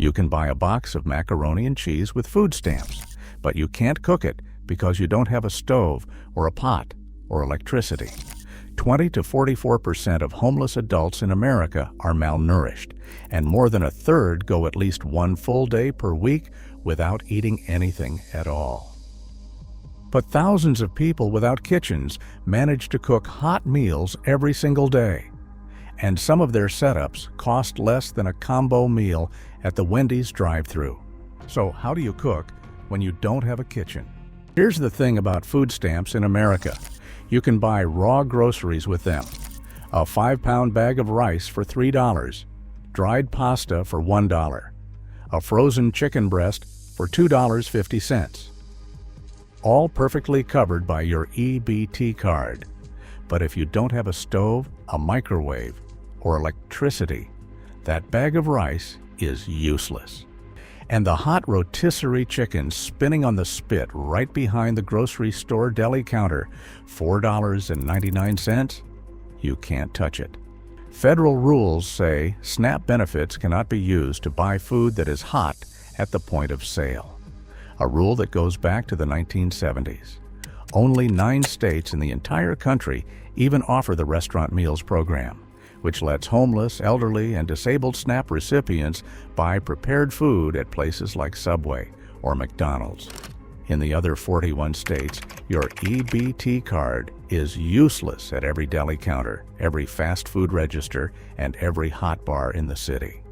You can buy a box of macaroni and cheese with food stamps, but you can't cook it because you don't have a stove or a pot or electricity. 20 to 44% of homeless adults in America are malnourished, and more than a third go at least one full day per week without eating anything at all. But thousands of people without kitchens manage to cook hot meals every single day, and some of their setups cost less than a combo meal at the Wendy's drive-thru. So how do you cook when you don't have a kitchen? Here's the thing about food stamps in America. You can buy raw groceries with them. A 5-pound bag of rice for $3, dried pasta for $1, a frozen chicken breast for $2.50. All perfectly covered by your EBT card. But if you don't have a stove, a microwave, or electricity, that bag of rice is useless. And the hot rotisserie chicken spinning on the spit right behind the grocery store deli counter, $4.99, you can't touch it. Federal rules say SNAP benefits cannot be used to buy food that is hot at the point of sale, a rule that goes back to the 1970s. Only 9 states in the entire country even offer the Restaurant Meals Program, which lets homeless, elderly, and disabled SNAP recipients buy prepared food at places like Subway or McDonald's. In the other 41 states, your EBT card is useless at every deli counter, every fast food register, and every hot bar in the city.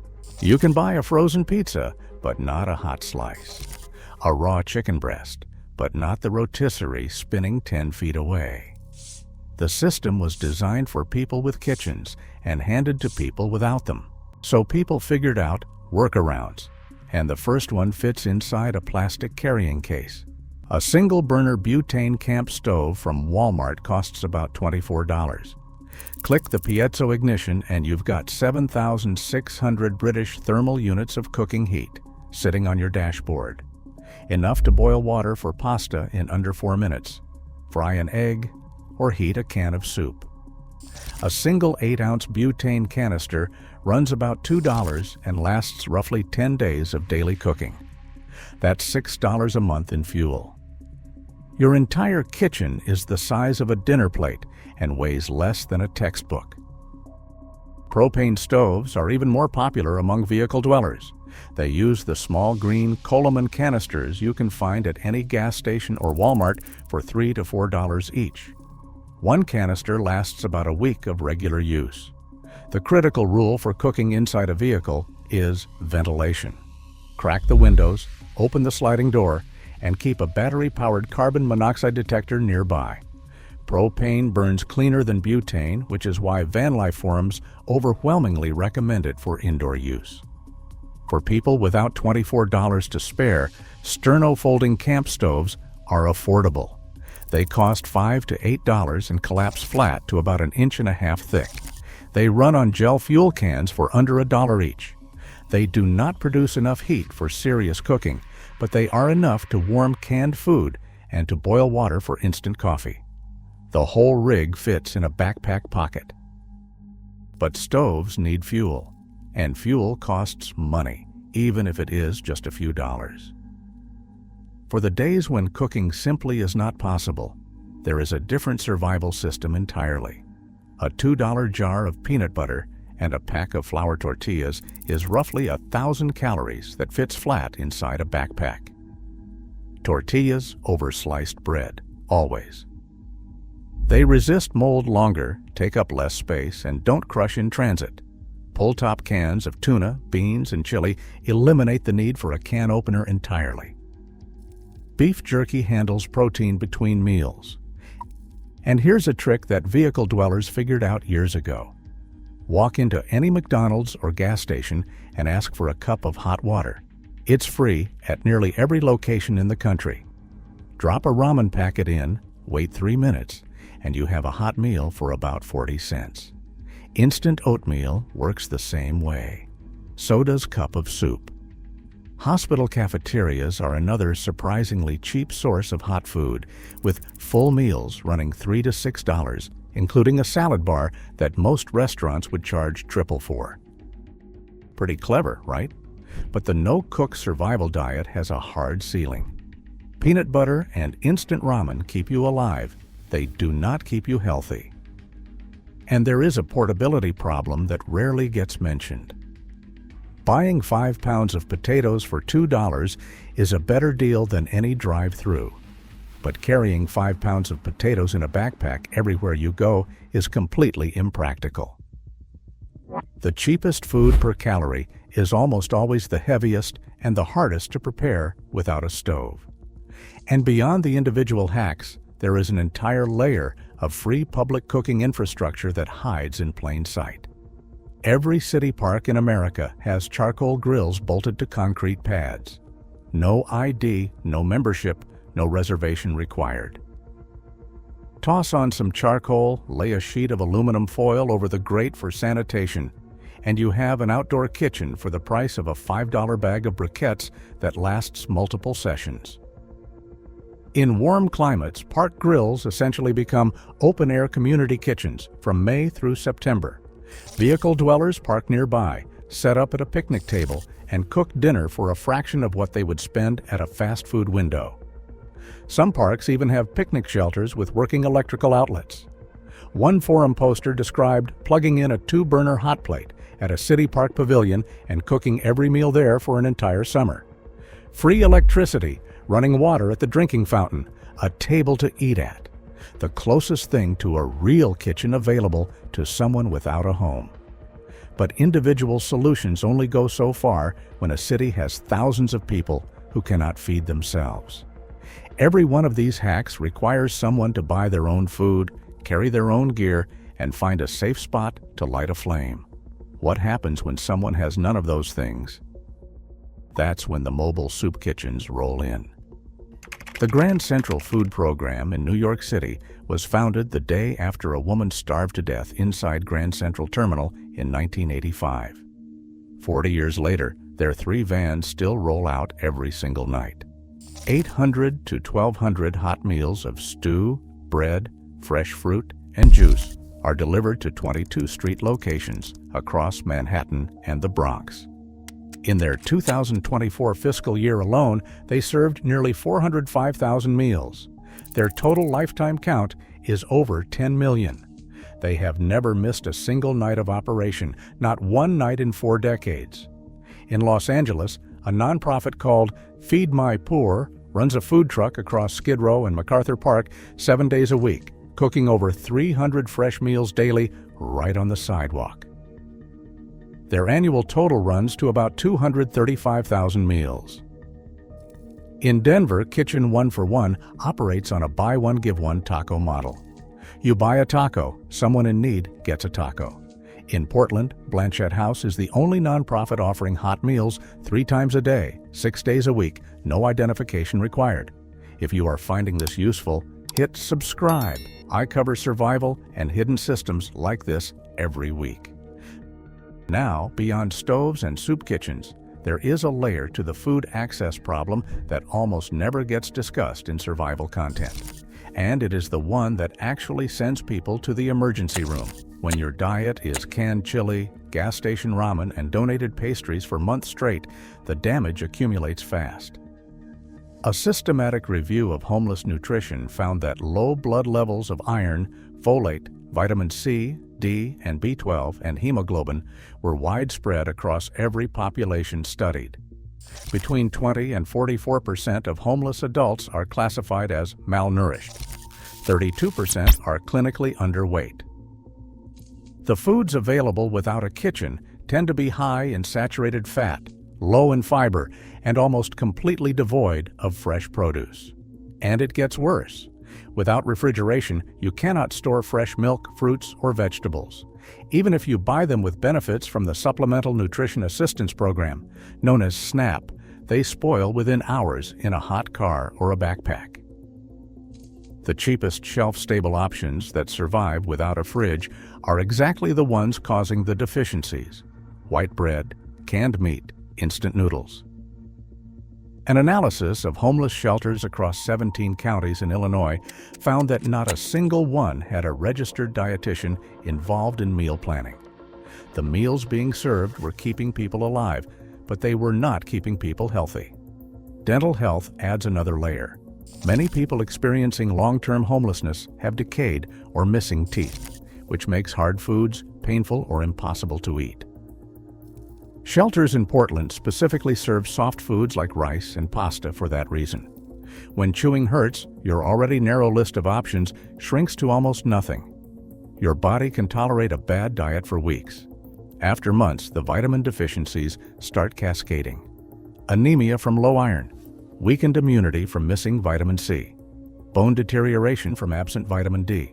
You can buy a frozen pizza, but not a hot slice. A raw chicken breast, but not the rotisserie spinning 10 feet away. The system was designed for people with kitchens and handed to people without them. So people figured out workarounds, and the first one fits inside a plastic carrying case. A single-burner butane camp stove from Walmart costs about $24. Click the piezo ignition and you've got 7,600 British thermal units of cooking heat sitting on your dashboard. Enough to boil water for pasta in under 4 minutes, fry an egg, or heat a can of soup. A single 8-ounce butane canister runs about $2 and lasts roughly 10 days of daily cooking. That's $6 a month in fuel. Your entire kitchen is the size of a dinner plate and weighs less than a textbook. Propane stoves are even more popular among vehicle dwellers. They use the small green Coleman canisters you can find at any gas station or Walmart for $3 to $4 each. One canister lasts about a week of regular use. The critical rule for cooking inside a vehicle is ventilation. Crack the windows, open the sliding door, and keep a battery-powered carbon monoxide detector nearby. Propane burns cleaner than butane, which is why van life forums overwhelmingly recommend it for indoor use. For people without $24 to spare, Sterno folding camp stoves are affordable. They cost $5 to $8 and collapse flat to about 1.5 inches thick. They run on gel fuel cans for under $1 each. They do not produce enough heat for serious cooking, but they are enough to warm canned food and to boil water for instant coffee. The whole rig fits in a backpack pocket. But stoves need fuel, and fuel costs money, even if it is just a few dollars. For the days when cooking simply is not possible, there is a different survival system entirely. A $2 jar of peanut butter and a pack of flour tortillas is roughly 1,000 calories that fits flat inside a backpack. Tortillas over sliced bread, always. They resist mold longer, take up less space, and don't crush in transit. Pull-top cans of tuna, beans, and chili eliminate the need for a can opener entirely. Beef jerky handles protein between meals. And here's a trick that vehicle dwellers figured out years ago. Walk into any McDonald's or gas station and ask for a cup of hot water. It's free at nearly every location in the country. Drop a ramen packet in, wait 3 minutes, and you have a hot meal for about 40 cents. Instant oatmeal works the same way. So does cup of soup. Hospital cafeterias are another surprisingly cheap source of hot food, with full meals running $3 to $6, including a salad bar that most restaurants would charge triple for. Pretty clever, right? But the no-cook survival diet has a hard ceiling. Peanut butter and instant ramen keep you alive. They do not keep you healthy. And there is a portability problem that rarely gets mentioned. Buying 5 pounds of potatoes for $2 is a better deal than any drive-through. But carrying 5 pounds of potatoes in a backpack everywhere you go is completely impractical. The cheapest food per calorie is almost always the heaviest and the hardest to prepare without a stove. And beyond the individual hacks, there is an entire layer of free public cooking infrastructure that hides in plain sight. Every city park in America has charcoal grills bolted to concrete pads. No ID, no membership, no reservation required. Toss on some charcoal, lay a sheet of aluminum foil over the grate for sanitation, and you have an outdoor kitchen for the price of a $5 bag of briquettes that lasts multiple sessions. In warm climates, park grills essentially become open-air community kitchens from May through September. Vehicle dwellers park nearby, set up at a picnic table, and cook dinner for a fraction of what they would spend at a fast food window. Some parks even have picnic shelters with working electrical outlets. One forum poster described plugging in a 2-burner hot plate at a city park pavilion and cooking every meal there for an entire summer. Free electricity, running water at the drinking fountain, a table to eat at. The closest thing to a real kitchen available to someone without a home. But individual solutions only go so far when a city has thousands of people who cannot feed themselves. Every one of these hacks requires someone to buy their own food, carry their own gear, and find a safe spot to light a flame. What happens when someone has none of those things? That's when the mobile soup kitchens roll in. The Grand Central Food Program in New York City was founded the day after a woman starved to death inside Grand Central Terminal in 1985. 40 years later, their 3 vans still roll out every single night. 800 to 1,200 hot meals of stew, bread, fresh fruit, and juice are delivered to 22 street locations across Manhattan and the Bronx. In their 2024 fiscal year alone, they served nearly 405,000 meals. Their total lifetime count is over 10 million. They have never missed a single night of operation, not one night in 4 decades. In Los Angeles, a nonprofit called Feed My Poor runs a food truck across Skid Row and MacArthur Park 7 days a week, cooking over 300 fresh meals daily right on the sidewalk. Their annual total runs to about 235,000 meals. In Denver, Kitchen 1 for 1 operates on a buy one, give one taco model. You buy a taco, someone in need gets a taco. In Portland, Blanchette House is the only nonprofit offering hot meals 3 times a day, 6 days a week, no identification required. If you are finding this useful, hit subscribe. I cover survival and hidden systems like this every week. Now, beyond stoves and soup kitchens, there is a layer to the food access problem that almost never gets discussed in survival content. And it is the one that actually sends people to the emergency room. When your diet is canned chili, gas station ramen, and donated pastries for months straight, the damage accumulates fast. A systematic review of homeless nutrition found that low blood levels of iron, folate, vitamin C, D, and B12, and hemoglobin were widespread across every population studied. Between 20 and 44% of homeless adults are classified as malnourished. 32% are clinically underweight. The foods available without a kitchen tend to be high in saturated fat, low in fiber, and almost completely devoid of fresh produce. And it gets worse. Without refrigeration, you cannot store fresh milk, fruits, or vegetables. Even if you buy them with benefits from the Supplemental Nutrition Assistance Program, known as SNAP, they spoil within hours in a hot car or a backpack. The cheapest shelf-stable options that survive without a fridge are exactly the ones causing the deficiencies: white bread, canned meat, instant noodles. An analysis of homeless shelters across 17 counties in Illinois found that not a single one had a registered dietitian involved in meal planning. The meals being served were keeping people alive, but they were not keeping people healthy. Dental health adds another layer. Many people experiencing long-term homelessness have decayed or missing teeth, which makes hard foods painful or impossible to eat. Shelters in Portland specifically serve soft foods like rice and pasta for that reason. When chewing hurts, your already narrow list of options shrinks to almost nothing. Your body can tolerate a bad diet for weeks. After months, the vitamin deficiencies start cascading. Anemia from low iron, weakened immunity from missing vitamin C, bone deterioration from absent vitamin D.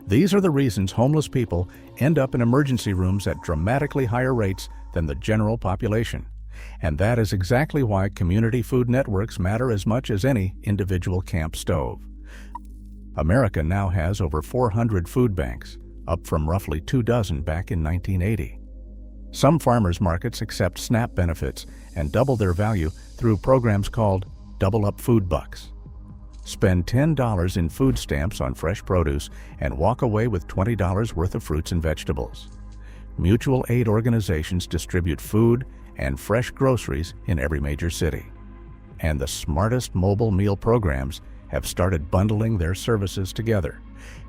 These are the reasons homeless people end up in emergency rooms at dramatically higher rates than the general population. And that is exactly why community food networks matter as much as any individual camp stove. America now has over 400 food banks, up from roughly 24 back in 1980. Some farmers markets accept SNAP benefits and double their value through programs called Double Up Food Bucks. Spend $10 in food stamps on fresh produce and walk away with $20 worth of fruits and vegetables. Mutual aid organizations distribute food and fresh groceries in every major city. And the smartest mobile meal programs have started bundling their services together.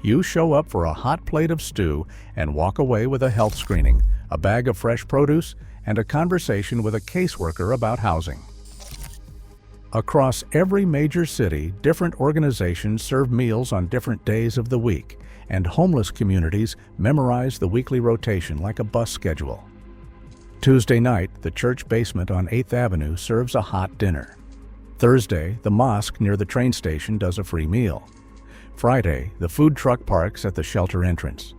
You show up for a hot plate of stew and walk away with a health screening, a bag of fresh produce, and a conversation with a caseworker about housing. Across every major city, different organizations serve meals on different days of the week, and homeless communities memorize the weekly rotation like a bus schedule. Tuesday night, the church basement on 8th Avenue serves a hot dinner. Thursday, the mosque near the train station does a free meal. Friday, the food truck parks at the shelter entrance.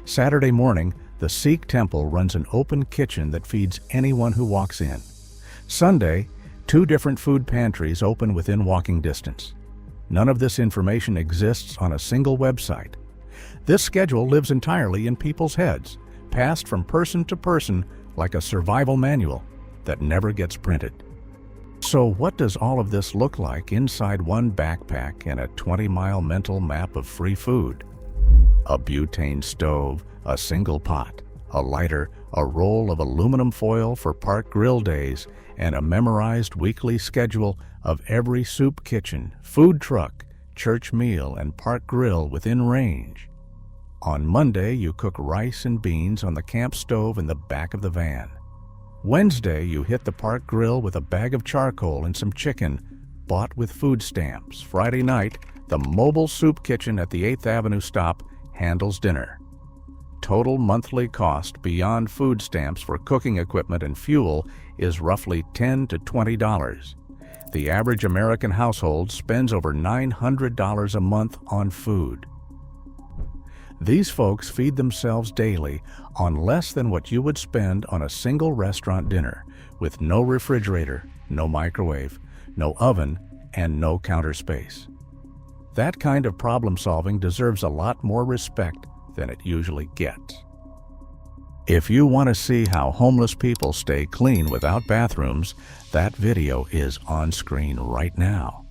Saturday morning, the Sikh temple runs an open kitchen that feeds anyone who walks in. Sunday, 2 different food pantries open within walking distance. None of this information exists on a single website. This schedule lives entirely in people's heads, passed from person to person like a survival manual that never gets printed. So what does all of this look like inside one backpack and a 20-mile mental map of free food? A butane stove, a single pot, a lighter, a roll of aluminum foil for park grill days, and a memorized weekly schedule of every soup kitchen, food truck, church meal, and park grill within range. On Monday, you cook rice and beans on the camp stove in the back of the van. Wednesday, you hit the park grill with a bag of charcoal and some chicken, bought with food stamps. Friday night, the mobile soup kitchen at the 8th Avenue stop handles dinner. Total monthly cost beyond food stamps for cooking equipment and fuel is roughly $10 to $20. The average American household spends over $900 a month on food. These folks feed themselves daily on less than what you would spend on a single restaurant dinner, with no refrigerator, no microwave, no oven, and no counter space. That kind of problem solving deserves a lot more respect than it usually gets. If you want to see how homeless people stay clean without bathrooms, that video is on screen right now.